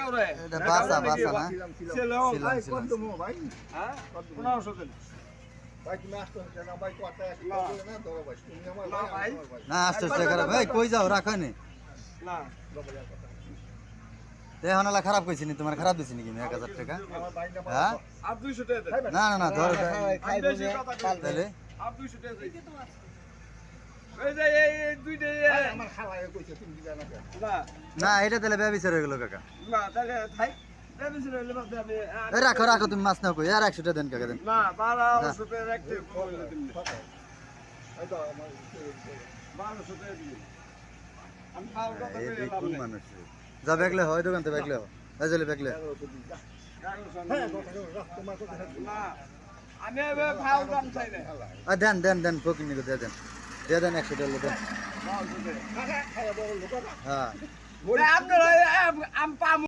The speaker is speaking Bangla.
কাউরে এটা বাসা বাসা না ছিল ভাই কত মো ভাই হ্যাঁ 1500 দিন ভাই তুমি আসতো না ভাই কথা এক করে না ধরো ভাই তুমি আমার ভাই আমার ভাই না 800 টাকা ভাই কই যাও রাখনি না এখন আলা খারাপ কইছিনি তোমার খারাপ দিছিনি কি 1000 টাকা আমার ভাই না হ্যাঁ আর 200 টাকা দেন না না না ধর খাই বেশি কথা কই তাহলে আর 200 টাকা দেই এই যে এই দুইটা আমার খালায় কইছে তুমি দিবা না না না এটা তাহলে ব্যবচার হয়ে গেল কাকা না তাহলে থাই বেশি হইলে বাদ আমি এই রাখো রাখো তুমি মাছ নাও কই আর 100 টাকা দেন কাকা দেন না 1200 টাকা রাখতে কইলে দিন এই তো আমার 1200 টাকা দিন আমি খাওয়া কথা এই কইলাম কোন না মানুষ যা বেগলে হয় দোকান থেকে বেগলে হয় এই চলে বেগলে হ্যাঁ তোমার কথা না আমি এবার খাওয়া দাম চাই না আর দেন দেন দেন ফকির নিকো দেন দেন 100 টাকা দেন খাওয়া বড় লোক হ্যাঁ আপনারা আম পাম